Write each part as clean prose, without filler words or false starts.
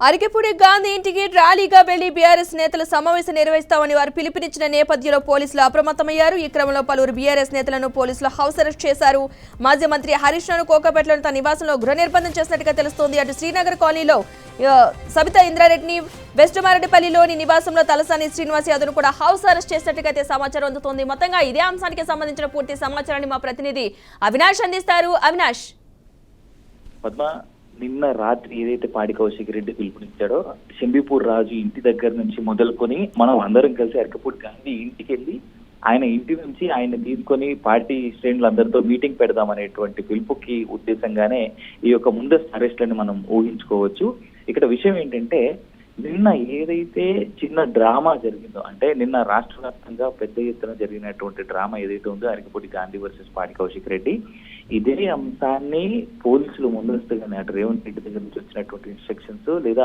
అరికెపూడి గాంధీ ఇంటికి ర్యాలీగా వెళ్లి బీఆర్ఎస్ నేతలు సమావేశం నిర్వహిస్తామని వారు పిలుపునిచ్చిన నేపథ్యంలో పోలీసులు అప్రమత్తమయ్యారు. ఈ క్రమంలో పలువురు బీఆర్ఎస్ నేతలను పోలీసులు హౌస్ అరెస్ట్ చేశారు. మాజీ మంత్రి హరీష్ రావును కోకాపేటలోని తన నివాసంలో గృహ నిర్బంధం చేసినట్టుగా తెలుస్తోంది. అటు శ్రీనగర్ కాలనీలో సబితా ఇంద్రారెడ్డిని, వెస్ట్ మారేడుపల్లిలోని నివాసంలో తలసాని శ్రీనివాస్ యాదవ్ను కూడా హౌస్ అరెస్ట్ చేసినట్టుగా అయితే సమాచారం అందుతోంది. మొత్తంగా ఇదే అంశానికి సంబంధించిన పూర్తి సమాచారాన్ని మా ప్రతినిధి అవినాష్ అందిస్తారు. అవినాష్, నిన్న రాత్రి ఏదైతే పాడి కౌశిక్ రెడ్డి పిలుపునిచ్చాడో శంబీపూర్ రాజు ఇంటి దగ్గర నుంచి మొదలుకొని మనం అందరం కలిసి అరికపూడి గాంధీ ఇంటికి వెళ్ళి ఆయన ఇంటి నుంచి ఆయన తీసుకొని పార్టీ శ్రేణులందరితో మీటింగ్ పెడదామనేటువంటి పిలుపుకి ఉద్దేశంగానే ఈ యొక్క ముందస్తు అరెస్ట్లని మనం ఊహించుకోవచ్చు. ఇక్కడ విషయం ఏంటంటే, నిన్న ఏదైతే చిన్న డ్రామా జరిగిందో, అంటే నిన్న రాష్ట్ర వ్యాప్తంగా పెద్ద ఎత్తున జరిగినటువంటి డ్రామా ఏదైతే ఉందో అరికపూడి గాంధీ వర్సెస్ పాడి కౌశిక్ రెడ్డి, ఇదే అంశాన్ని పోలీసులు ముందస్తుగానే అటు రేవంత్ రెడ్డి దగ్గర నుంచి వచ్చినటువంటి ఇన్స్ట్రక్షన్స్ లేదా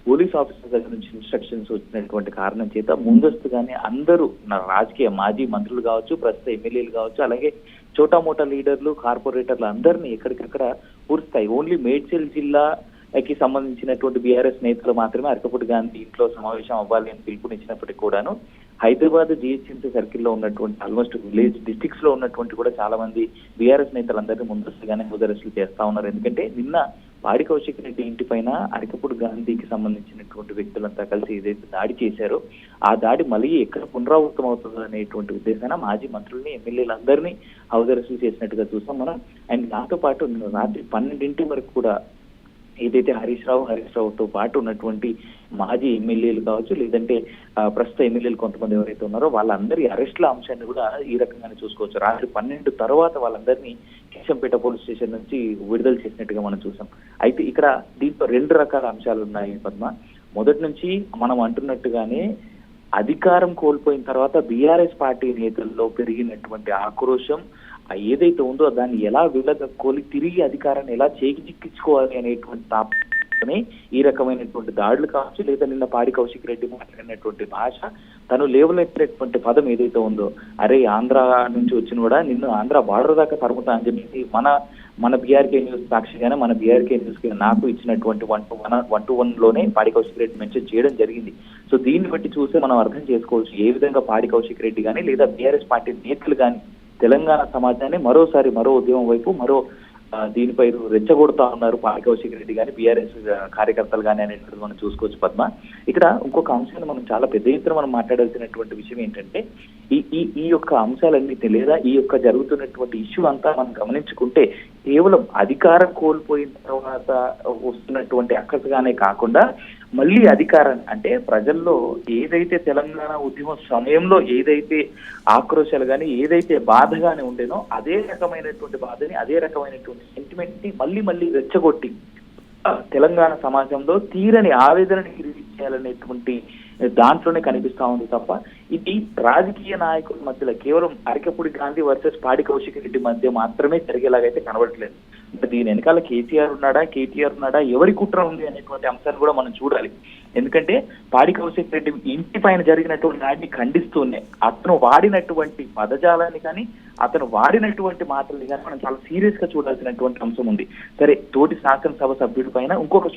పోలీస్ ఆఫీసర్ దగ్గర నుంచి ఇన్స్ట్రక్షన్స్ వచ్చినటువంటి కారణం చేత ముందస్తుగానే అందరూ రాజకీయ మాజీ మంత్రులు కావచ్చు, ప్రస్తుత ఎమ్మెల్యేలు కావచ్చు, అలాగే చోటా మోటా లీడర్లు, కార్పొరేటర్లు అందరినీ ఎక్కడికక్కడ పూర్తిస్తాయి. ఓన్లీ మేడ్చల్ జిల్లాకి సంబంధించినటువంటి బీఆర్ఎస్ నేతలు మాత్రమే అరికపూడి గాంధీ ఇంట్లో సమావేశం అవ్వాలి అని పిలుపునిచ్చినప్పటికీ కూడాను హైదరాబాద్ జిహెచ్ఎంసీ సర్కిల్లో ఉన్నటువంటి ఆల్మోస్ట్ విలేజ్ డిస్ట్రిక్ట్స్ లో ఉన్నటువంటి కూడా చాలా మంది బీఆర్ఎస్ నేతలందరినీ ముందస్తుగానే హౌస్ అరెస్టులు చేస్తా ఉన్నారు. ఎందుకంటే నిన్న పాడి కౌశిక్ రెడ్డి ఇంటి పైన అరికపూడి గాంధీకి సంబంధించినటువంటి వ్యక్తులంతా కలిసి ఏదైతే దాడి చేశారో ఆ దాడి మళ్ళీ ఎక్కడ పునరావృతం అవుతుందో అనేటువంటి ఉద్దేశాన మాజీ మంత్రుల్ని, ఎమ్మెల్యేలందరినీ హౌస్ అరెస్టులు చేసినట్టుగా చూస్తాం మనం. అండ్ దాంతో పాటు నిన్న రాత్రి 12 వరకు కూడా ఏదైతే హరీష్ రావుతో పాటు ఉన్నటువంటి మాజీ ఎమ్మెల్యేలు కావచ్చు, లేదంటే ప్రస్తుత ఎమ్మెల్యేలు కొంతమంది ఎవరైతే ఉన్నారో వాళ్ళందరి అరెస్టుల అంశాన్ని కూడా ఈ రకంగానే చూసుకోవచ్చు. రాత్రి 12 తర్వాత వాళ్ళందరినీ కిషంపేట పోలీస్ స్టేషన్ నుంచి విడుదల చేసినట్టుగా మనం చూసాం. అయితే ఇక్కడ దీంట్లో 2 రకాల అంశాలు ఉన్నాయి పద్మ. మొదటి నుంచి మనం అంటున్నట్టుగానే అధికారం కోల్పోయిన తర్వాత బీఆర్ఎస్ పార్టీ నేతల్లో పెరిగినటువంటి ఆక్రోశం ఏదైతే ఉందో దాన్ని ఎలా వీళ్ళకోలి తిరిగి అధికారాన్ని ఎలా చేజిక్కించుకోవాలి అనేటువంటి తాపని ఈ రకమైనటువంటి దాడులు కావచ్చు, లేదా నిన్న పాడి కౌశిక్ రెడ్డి మాట్లాడినటువంటి భాష, తను లేవనెత్తినటువంటి పదం ఏదైతే ఉందో, అరే ఆంధ్ర నుంచి వచ్చిన కూడా నిన్ను ఆంధ్ర బార్డర్ దాకా తరుముతా అని చెప్పి మన బీఆర్కే న్యూస్ సాక్షిగానే మన బీఆర్కే న్యూస్ కి నాకు ఇచ్చినటువంటి 1-to-1 లోనే పాడి కౌశిక్ రెడ్డి మెన్షన్ చేయడం జరిగింది. సో దీన్ని బట్టి చూస్తే మనం అర్థం చేసుకోవచ్చు ఏ విధంగా పాడి కౌశిక్ రెడ్డి కానీ లేదా బీఆర్ఎస్ పార్టీ నేతలు కానీ తెలంగాణ సమాజాన్ని మరో ఉద్యమం వైపు దీనిపై రెచ్చగొడతా ఉన్నారు పాడి కౌశిక్ రెడ్డి కానీ బీఆర్ఎస్ కార్యకర్తలు కానీ అనేటువంటి మనం చూసుకోవచ్చు పద్మ. ఇక్కడ ఇంకొక అంశాన్ని మనం చాలా పెద్ద ఎత్తున మనం మాట్లాడాల్సినటువంటి విషయం ఏంటంటే, ఈ యొక్క అంశాలన్నిటి లేదా ఈ యొక్క జరుగుతున్నటువంటి ఇష్యూ అంతా మనం గమనించుకుంటే కేవలం అధికారం కోల్పోయిన తర్వాత వస్తున్నటువంటి అక్కసగానే కాకుండా మళ్ళీ అధికారాన్ని, అంటే ప్రజల్లో ఏదైతే తెలంగాణ ఉద్యమం సమయంలో ఏదైతే ఆక్రోశాలు కానీ ఏదైతే బాధగానే ఉండేనో అదే రకమైనటువంటి బాధని, అదే రకమైనటువంటి సెంటిమెంట్ ని మళ్ళీ రెచ్చగొట్టి తెలంగాణ సమాజంలో తీరని ఆవేదనని చేయాలనేటువంటి దాంట్లోనే కనిపిస్తా ఉంది తప్ప ఇది రాజకీయ నాయకుల మధ్యలో కేవలం అరికపూడి గాంధీ వర్సెస్ పాడి కౌశిక్ రెడ్డి మధ్య మాత్రమే జరిగేలాగైతే కనబడట్లేదు. దీని వెనకాల కేటీఆర్ ఉన్నాడా, ఎవరి కుట్ర ఉంది అనేటువంటి అంశాన్ని కూడా మనం చూడాలి. ఎందుకంటే పాడి కౌశిక్ రెడ్డి ఇంటి పైన జరిగినటువంటి దాడిని ఖండిస్తూనే అతను వాడినటువంటి పదజాలాన్ని కానీ అతను వాడినటువంటి మాటల్ని కానీ మనం చాలా సీరియస్ గా చూడాల్సినటువంటి అంశం ఉంది. సరే, తోటి శాసనసభ సభ్యుడి పైన ఇంకొక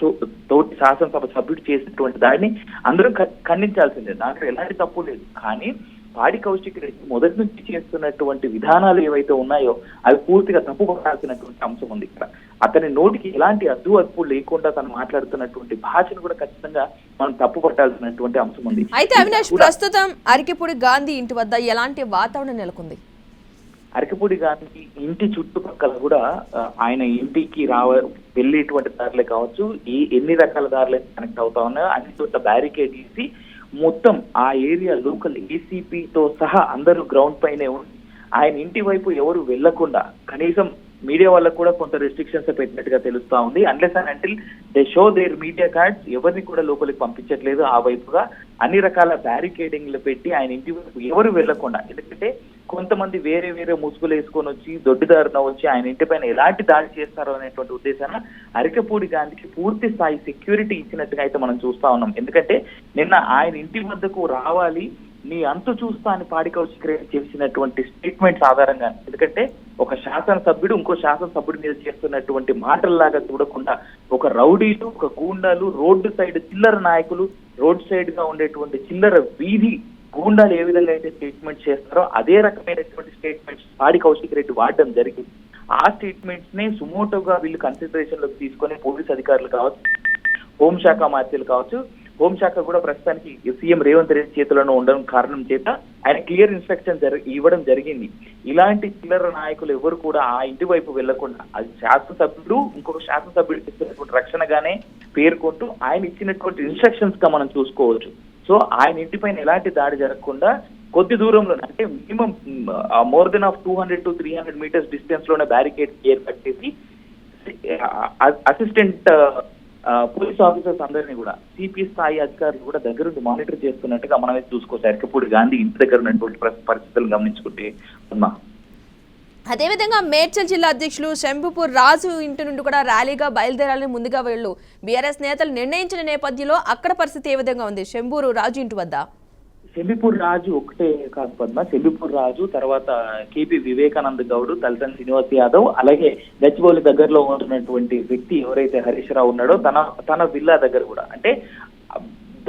తోటి శాసనసభ సభ్యుడు చేసినటువంటి దాడిని అందరూ ఖండించాల్సిందే, దాంట్లో ఎలాంటి తప్పు లేదు. కానీ పాడి కౌశిక్ రెడ్డి మొదటి నుంచి చేస్తున్నటువంటి విధానాలు ఏవైతే ఉన్నాయో అవి పూర్తిగా తప్పు పడాల్సినటువంటి అంశం ఉంది. ఇక్కడ అతని నోటికి ఎలాంటి అడ్డు లేకుండా తను మాట్లాడుతున్నటువంటి భాషను కూడా ఖచ్చితంగా మనం తప్పు పట్టాల్సినటువంటి అంశం ఉంది. అయితే అవినాష్, ప్రస్తుతం అరికెపూడి గాంధీ ఇంటి వద్ద ఎలాంటి వాతావరణం నెలకొంది? అరికపూడి గాంధీ ఇంటి చుట్టుపక్కల కూడా ఆయన ఇంటికి వెళ్ళేటువంటి దారులే కావచ్చు, ఎన్ని రకాల దారులు కనెక్ట్ అవుతా ఉన్నాయో అన్ని చోట్ల బ్యారికేడ్ వేసి మొత్తం ఆ ఏరియా లోకల్ ఏసీపీతో సహా అందరూ గ్రౌండ్ పైనే ఉండి ఆయన ఇంటి వైపు ఎవరు వెళ్లకుండా కనీసం మీడియా వాళ్ళకు కూడా కొంత రెస్ట్రిక్షన్స్ పెట్టినట్టుగా తెలుస్తా ఉంది. Unless and until they show their media cards ఎవరిని కూడా లోపలికి పంపించట్లేదు. ఆ వైపుగా అన్ని రకాల బ్యారికేడింగ్లు పెట్టి ఆయన ఇంటి వైపు ఎవరు వెళ్లకుండా, ఎందుకంటే కొంతమంది వేరే ముసుగులు వేసుకొని వచ్చి దొడ్డిదారున వచ్చి ఆయన ఇంటి పైన ఎలాంటి దాడి చేస్తారో అనేటువంటి ఉద్దేశాన అరికపూడి గాంధీకి పూర్తి స్థాయి సెక్యూరిటీ ఇచ్చినట్టుగా అయితే మనం చూస్తా ఉన్నాం. ఎందుకంటే నిన్న ఆయన ఇంటి వద్దకు రావాలి, నీ అంతు చూస్తా అని పాడి కౌశిక్ రెడ్డి చేసినటువంటి స్టేట్మెంట్స్ ఆధారంగా, ఎందుకంటే ఒక శాసనసభ్యుడు ఇంకో శాసనసభ్యుడి మీద చేస్తున్నటువంటి మాటల్లాగా చూడకుండా ఒక రౌడీలు, ఒక గూండాలు, రోడ్డు సైడ్ చిల్లర నాయకులు, రోడ్ సైడ్ గా ఉండేటువంటి చిల్లర వీధి గూండాలు ఏ విధంగా అయితే స్టేట్మెంట్ చేస్తారో అదే రకమైనటువంటి స్టేట్మెంట్స్ పాడి కౌశిక్ రెడ్డి వాడడం జరిగింది. ఆ స్టేట్మెంట్స్ నే సుమోటోగా వీళ్ళు కన్సిడరేషన్ లోకి తీసుకొని పోలీస్ అధికారులు కావచ్చు, హోంశాఖ మంత్రులు కావచ్చు, హోంశాఖ కూడా ప్రస్తుతానికి సీఎం రేవంత్ రెడ్డి చేతులను ఉండడం కారణం చేత ఆయన క్లియర్ ఇన్స్ట్రక్షన్ ఇవ్వడం జరిగింది. ఇలాంటి చిల్లర నాయకులు ఎవరు కూడా ఆ ఇంటి వైపు వెళ్లకుండా, అది శాసనసభ్యుడు ఇంకొక శాసనసభ్యుడికి ఇస్తున్నటువంటి రక్షణగానే పేర్కొంటూ ఆయన ఇచ్చినటువంటి ఇన్స్ట్రక్షన్స్ గా మనం చూసుకోవచ్చు. సో ఆయన ఇంటిపైన ఎలాంటి దాడి జరగకుండా కొద్ది దూరంలో, అంటే minimum more than of 200 to 300 metres distance లోనే బ్యారికేడ్స్ ఏర్పాటు చేసి అసిస్టెంట్ పోలీస్ ఆఫీసర్స్ అందరినీ కూడా సిపి స్థాయి అధికారులు కూడా దగ్గరుండి మానిటర్ చేస్తున్నట్టుగా మనమే చూసుకోవచ్చు. అరకపూడి గాంధీ ఇంటి దగ్గర ఉన్నటువంటి పరిస్థితులను గమనించుకుంటే అమ్మా. అదేవిధంగా మేడ్చల్ జిల్లా అధ్యక్షులు శంభుపూర్ రాజు ఇంటి నుండి కూడా ర్యాలీగా బయలుదేరాలని ముందుగా వీళ్ళు బీఆర్ఎస్ నేతలు నిర్ణయించిన నేపథ్యంలో అక్కడ పరిస్థితి ఏ విధంగా ఉంది శంభూరు రాజు ఇంటి వద్ద? శంభీపూర్ రాజు ఒకటే కాదు పద్మ, శంభీపూర్ రాజు తర్వాత కేపీ వివేకానంద గౌడ్, తలసాని శ్రీనివాస్ యాదవ్, అలాగే గచ్చిబౌలి దగ్గరలో ఉంటున్నటువంటి వ్యక్తి ఎవరైతే హరీష్ రావు ఉన్నాడో తన విల్లా దగ్గర కూడా, అంటే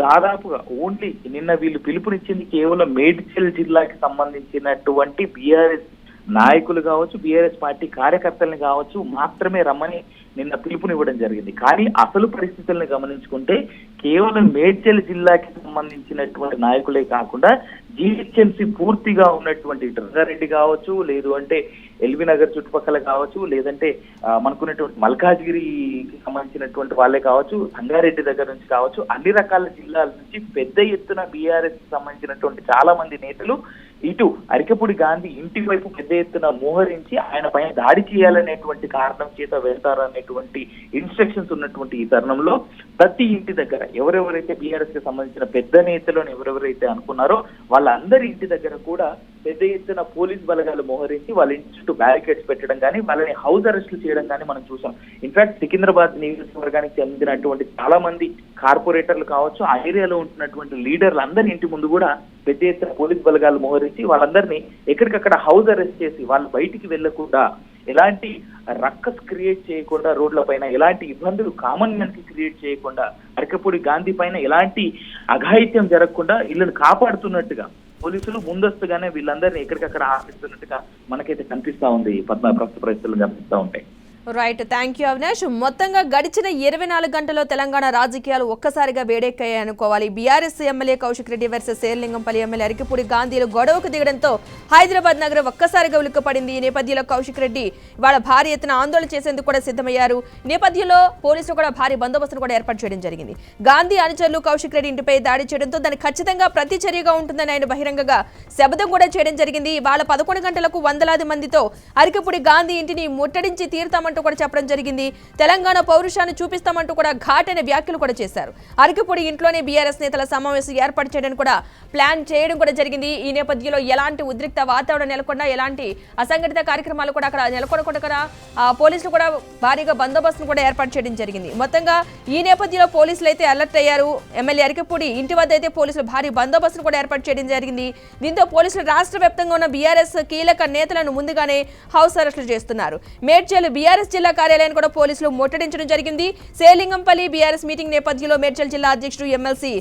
దాదాపుగా ఓన్లీ నిన్న వీళ్ళు పిలుపునిచ్చింది కేవలం మేడ్చల్ జిల్లాకి సంబంధించినటువంటి బీఆర్ఎస్ నాయకులు కావచ్చు, బీఆర్ఎస్ పార్టీ కార్యకర్తల్ని కావచ్చు మాత్రమే రమ్మని నిన్న పిలుపునివ్వడం జరిగింది. కానీ అసలు పరిస్థితులను గమనించుకుంటే కేవలం మేడ్చల్ జిల్లాకి సంబంధించినటువంటి నాయకులే కాకుండా జీహెచ్ఎంసీ పూర్తిగా ఉన్నటువంటి రంగారెడ్డి కావచ్చు, లేదు అంటే ఎల్బీ నగర్ చుట్టుపక్కల కావచ్చు, లేదంటే మనకున్నటువంటి మల్కాజ్గిరికి సంబంధించినటువంటి వాళ్ళే కావచ్చు, సంగారెడ్డి దగ్గర నుంచి కావచ్చు, అన్ని రకాల జిల్లాల నుంచి పెద్ద ఎత్తున బీఆర్ఎస్ సంబంధించినటువంటి చాలా మంది నేతలు ఇటు అరకపూడి గాంధీ ఇంటి వైపు పెద్ద ఎత్తున మోహరించి ఆయన పైన దాడి చేయాలనేటువంటి కారణం చేత వెళ్తారనేటువంటి ఇన్స్ట్రక్షన్స్ ఉన్నటువంటి ఈ తరుణంలో ప్రతి ఇంటి దగ్గర ఎవరెవరైతే బీఆర్ఎస్ కి సంబంధించిన పెద్ద నేతలను ఎవరెవరైతే అనుకున్నారో వాళ్ళందరి ఇంటి దగ్గర కూడా పెద్ద ఎత్తున పోలీస్ బలగాలు మోహరించి వాళ్ళ ఇంటి చుట్టూ బ్యారికేడ్స్ పెట్టడం కానీ, వాళ్ళని హౌస్ అరెస్టులు చేయడం కానీ మనం చూసాం. ఇన్ఫాక్ట్ సికింద్రాబాద్ నియోజకవర్గానికి చెందినటువంటి చాలా మంది కార్పొరేటర్లు కావచ్చు, ఆ ఏరియాలో ఉంటున్నటువంటి లీడర్లు అందరి ఇంటి ముందు కూడా పెద్ద ఎత్తున పోలీస్ బలగాలు మోహరించి వాళ్ళందరినీ ఎక్కడికక్కడ హౌస్ అరెస్ట్ చేసి వాళ్ళు బయటికి వెళ్లకుండా, ఎలాంటి రక్కస్ క్రియేట్ చేయకుండా, రోడ్ల పైన ఎలాంటి ఇబ్బందులు కామన్ మ్యాన్ కి క్రియేట్ చేయకుండా, అరకపూడి గాంధీ పైన ఎలాంటి అఘాయిత్యం జరగకుండా వీళ్ళని కాపాడుతున్నట్టుగా పోలీసులు ముందస్తుగానే వీళ్ళందరినీ ఎక్కడికక్కడ ఆపిస్తున్నట్టుగా మనకైతే కనిపిస్తా ఉంది పద్మ. ప్రస్తుత పరిస్థితులు కనిపిస్తా ఉంటాయి. Right, thank you Avinash. మొత్తంగా గడిచిన 24 గంటల్లో తెలంగాణ రాజకీయాలు ఒక్కసారిగా వేడెక్కాయి అనుకోవాలి. BRS MLA Kaushik Reddy versus Serilingampally MLA Arekapudi గాంధీలు గొడవకు దిగడంతో హైదరాబాద్ నగరం ఒక్కసారిగా ఉలిక్కపడింది. ఈ నేపథ్యంలో కౌశిక్ రెడ్డి వాళ్ళ భారీ ఎత్తున ఆందోళన చేసేందుకు కూడా సిద్ధమయ్యారు. ఈ నేపథ్యంలో పోలీసులు కూడా భారీ బందోబస్తును కూడా ఏర్పాటు చేయడం జరిగింది. గాంధీ అనుచరులు కౌశిక్ రెడ్డి ఇంటిపై దాడి చేయడంతో దానికి ఖచ్చితంగా ప్రతిచర్యగా ఉంటుందని ఆయన బహిరంగంగా శపథం కూడా చేయడం జరిగింది. వాళ్ళ 11 గంటలకు వందలాది మందితో అరకపూడి గాంధీ ఇంటిని ముట్టడించి తీరుతామంటూ కూడా చెప్పడం జరిగింది. తెలంగాణ పౌరుషాన్ని చూపిస్తామంటూ కూడా ఘాటైన వ్యాఖ్యలు కూడా చేశారు. అరకపూడి ఇంట్లోనే బీఆర్ఎస్ నేతల సమావేశం ఏర్పాటు చేయడానికి కూడా ప్లాన్ చేయడం కూడా జరిగింది. ఈ నేపథ్యంలో ఎలాంటి ఉద్రిక్త వాతావరణం నెలకొన్నా, ఎలాంటి అసంఘటిత కార్యక్రమాలు కూడా అక్కడ నెలకొనకుండా పోలీసులు కూడా భారీగా బందోబస్తును కూడా ఏర్పాటు చేయడం జరిగింది. మొత్తంగా ఈ నేపథ్యంలో పోలీసులు అయితే అలర్ట్ అయ్యారు. ఎమ్మెల్యే అరకపూడి ఇంటి వద్ద అయితే పోలీసులు భారీ బందోబస్తును కూడా ఏర్పాటు చేయడం జరిగింది. దీంతో పోలీసులు రాష్ట్ర వ్యాప్తంగా ఉన్న బీఆర్ఎస్ కీలక నేతలను ముందుగానే హౌస్ అరెస్టులు చేస్తున్నారు. మేడ్చల్ బీఆర్ఎస్ జిల్లా కార్యాలయాన్ని కూడా పోలీసులు ముట్టడించడం జరిగింది. శేర్లింగంపల్లి బీఆర్ఎస్ మీటింగ్ నేపథ్యంలో మేడ్చల్ జిల్లా అధ్యక్షుడు ఎమ్మెల్సీ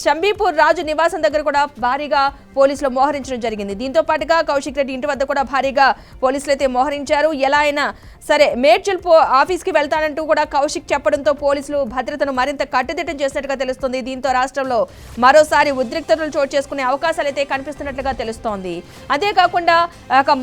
శంభీపూర్ రాజు నివాసం దగ్గర కూడా భారీగా పోలీసులు మోహరించడం జరిగింది. దీంతో పాటుగా కౌశిక్ రెడ్డి ఇంటి వద్ద కూడా భారీగా పోలీసులు అయితే మోహరించారు. ఎలా అయినా సరే మేడ్చల్ ఆఫీస్కి వెళ్తానంటూ కూడా కౌశిక్ చెప్పడంతో పోలీసులు భద్రతను మరింత కట్టుదిట్టం చేసినట్టుగా తెలుస్తోంది. దీంతో రాష్ట్రంలో మరోసారి ఉద్రిక్తతలు చోటు చేసుకునే అవకాశాలు అయితే కనిపిస్తున్నట్లుగా తెలుస్తోంది. అంతేకాకుండా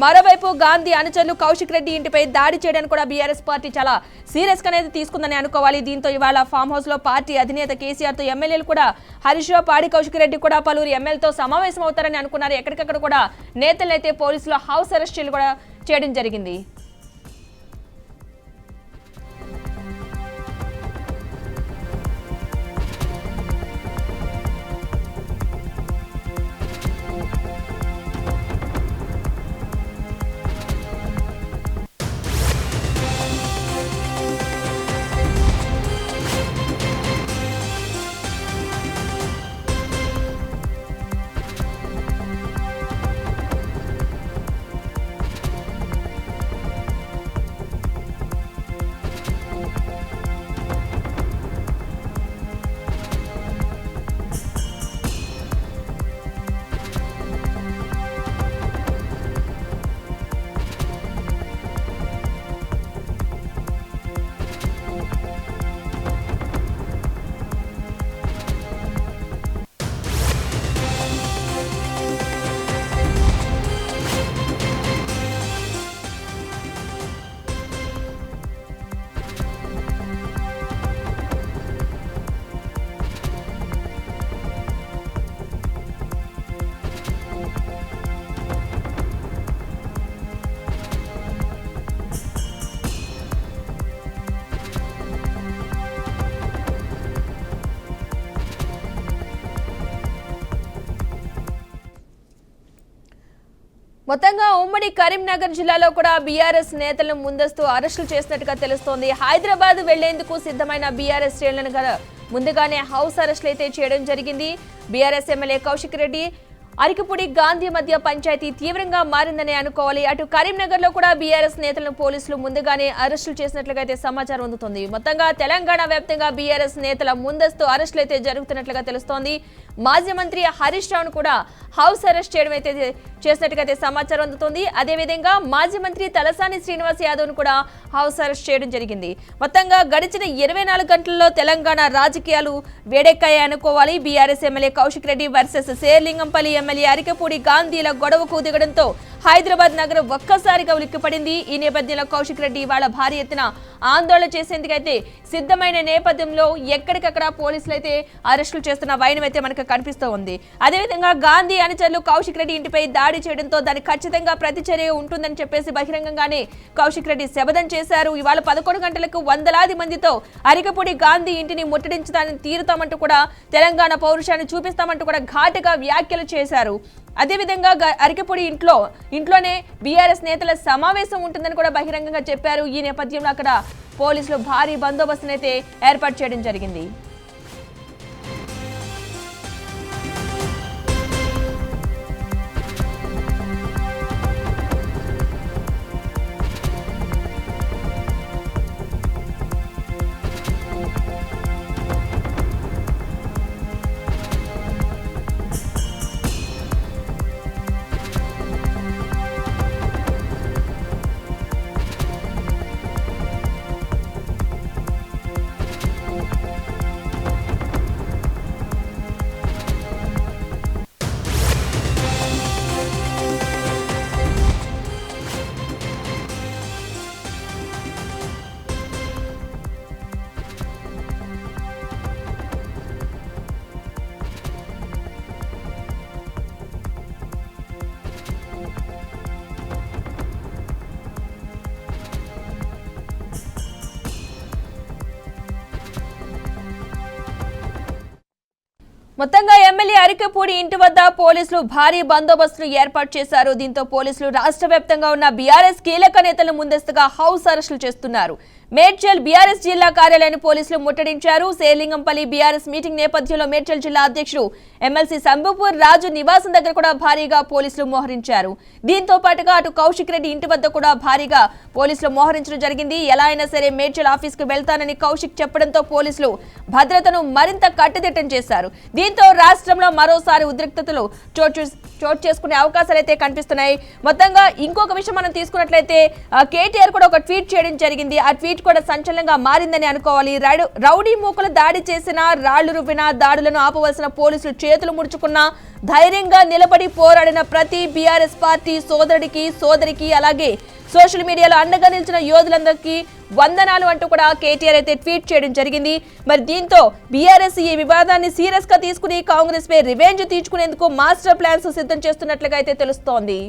మరోవైపు గాంధీ అనుచరులు కౌశిక్ రెడ్డి ఇంటిపై దాడి చేయడానికి కూడా బీఆర్ఎస్ పార్టీ చాలా సీరియస్ గా అనేది తీసుకుందని అనుకోవాలి. దీంతో ఇవాళ ఫామ్ హౌస్ లో పార్టీ అధినేత కేసీఆర్ తో ఎమ్మెల్యేలు కూడా హరీష్ రావు, పాడి కౌశిక్ రెడ్డి కూడా పలువురు ఎమ్మెల్యేలతో సమావేశం అవుతారని అనుకున్నారు. ఎక్కడికక్కడ కూడా నేతలైతే పోలీసులు హౌస్ అరెస్టులు కూడా చేయడం జరిగింది. మొత్తంగా ఉమ్మడి కరీంనగర్ జిల్లాలో కూడా బీఆర్ఎస్ నేతలను ముందస్తు అరెస్టులు చేసినట్టుగా తెలుస్తోంది. హైదరాబాద్ వెళ్లేందుకు సిద్ధమైన బీఆర్ఎస్ శ్రేణులను ముందుగానే హౌస్ అరెస్టులు అయితే చేయడం జరిగింది. బీఆర్ఎస్ ఎమ్మెల్యే కౌశిక్ రెడ్డి అరికపూడి గాంధీ మధ్య పంచాయతీ తీవ్రంగా మారిందని అనుకోవాలి. అటు కరీంనగర్ లో కూడా బీఆర్ఎస్ నేతలను పోలీసులు ముందుగానే అరెస్టులు చేసినట్లుగా అయితే సమాచారం అందుతుంది. మొత్తంగా తెలంగాణ వ్యాప్తంగా బీఆర్ఎస్ నేతల ముందస్తు అరెస్టులు అయితే జరుగుతున్నట్లుగా తెలుస్తోంది. మాజీ మంత్రి హరీష్ రావును కూడా హౌస్ అరెస్ట్ చేయడం అయితే చేసినట్టుగా అయితే సమాచారం అందుతుంది. అదేవిధంగా మాజీ మంత్రి తలసాని శ్రీనివాస్ యాదవ్ ను కూడా హౌస్ అరెస్ట్ చేయడం జరిగింది. మొత్తంగా గడిచిన 24 గంటల్లో తెలంగాణ రాజకీయాలు వేడెక్కాయి అనుకోవాలి. BRS MLA Kaushik Reddy versus Serilingampally MLA Arikapudi గాంధీల గొడవకు దిగడంతో హైదరాబాద్ నగరం ఒక్కసారిగా ఉలిక్కిపడింది. ఈ నేపథ్యంలో కౌశిక్ రెడ్డి ఇవాళ భారీ ఎత్తున ఆందోళన చేసేందుకైతే సిద్ధమైన నేపథ్యంలో ఎక్కడికక్కడ పోలీసులు అయితే అరెస్టులు చేస్తున్న వైనం అయితే మనకు కనిపిస్తూ ఉంది. అదేవిధంగా గాంధీ అనుచరులు కౌశిక్ రెడ్డి ఇంటిపై దాడి చేయడంతో దానికి ఖచ్చితంగా ప్రతిచర్య ఉంటుందని చెప్పేసి బహిరంగంగానే కౌశిక్ రెడ్డి శపథం చేశారు. ఇవాళ 11 గంటలకు వందలాది మందితో అరికపూడి గాంధీ ఇంటిని ముట్టడించడానికి తీరుతామంటూ కూడా తెలంగాణ పౌరుషాన్ని చూపిస్తామంటూ కూడా ఘాటుగా వ్యాఖ్యలు చేశారు. అదేవిధంగా అరికపూడి ఇంట్లోనే బీఆర్ఎస్ నేతల సమావేశం ఉంటుందని కూడా బహిరంగంగా చెప్పారు. ఈ నేపథ్యంలో అక్కడ పోలీసులు భారీ బందోబస్తునైతే ఏర్పాటు చేయడం జరిగింది. మొత్తంగా ఎమ్మెల్యే అరికపూడి ఇంటి వద్ద పోలీసులు భారీ బందోబస్తును ఏర్పాటు చేశారు. దీంతో పోలీసులు రాష్ట్ర వ్యాప్తంగా ఉన్న బీఆర్ఎస్ కీలక నేతలను ముందస్తుగా హౌస్ అరెస్టులు చేస్తున్నారు. మేడ్చల్ బీఆర్ఎస్ జిల్లా కార్యాలయాన్ని పోలీసులు ముట్టడించారు. శేర్లింగంపల్లి బీఆర్ఎస్ మీటింగ్ నేపథ్యంలో మేడ్చల్ జిల్లా అధ్యక్షుడు ఎమ్మెల్సీ సంబూపూర్ రాజు నివాసం దగ్గర కూడా భారీగా పోలీసులు మోహరించారు. దీంతో పాటుగా అటు కౌశిక్ రెడ్డి ఇంటి వద్ద కూడా భారీగా పోలీసులు మోహరించడం జరిగింది. ఎలా అయినా సరే మేడ్చల్ ఆఫీస్ కు వెళ్తానని కౌశిక్ చెప్పడంతో పోలీసులు భద్రతను మరింత కట్టుదిట్టం చేశారు. దీంతో రాష్ట్రంలో మరోసారి ఉద్రిక్తతలు చోటు చేసుకునే అవకాశాలు అయితే కనిపిస్తున్నాయి. మొత్తంగా ఇంకొక విషయం మనం తీసుకున్నట్లయితే కేటీఆర్ కూడా ఒక ట్వీట్ చేయడం జరిగింది. ఆ ట్వీట్ కూడా సంచలనంగా మారిందని అనుకోవాలి. రౌడీ మూకలు దాడి చేసిన, రాళ్లు రువ్విన, దాడులను ఆపవలసిన పోలీసులు చేతులు ముడుచుకున్న, ధైర్యంగా నిలబడి పోరాడిన ప్రతి బీఆర్ఎస్ పార్టీ సోదరికి అలాగే సోషల్ మీడియాలో అండగా నిలిచిన యోధులందరికీ వందనాలు అంటూ కూడా కేటీఆర్ అయితే ట్వీట్ చేయడం జరిగింది. మరి దీంతో బీఆర్ఎస్ ఈ వివాదాన్ని సీరియస్ గా తీసుకుని కాంగ్రెస్ పై రివెంజ్ తీర్చుకునేందుకు మాస్టర్ ప్లాన్స్ సిద్ధం చేస్తున్నట్లుగా అయితే తెలుస్తోంది.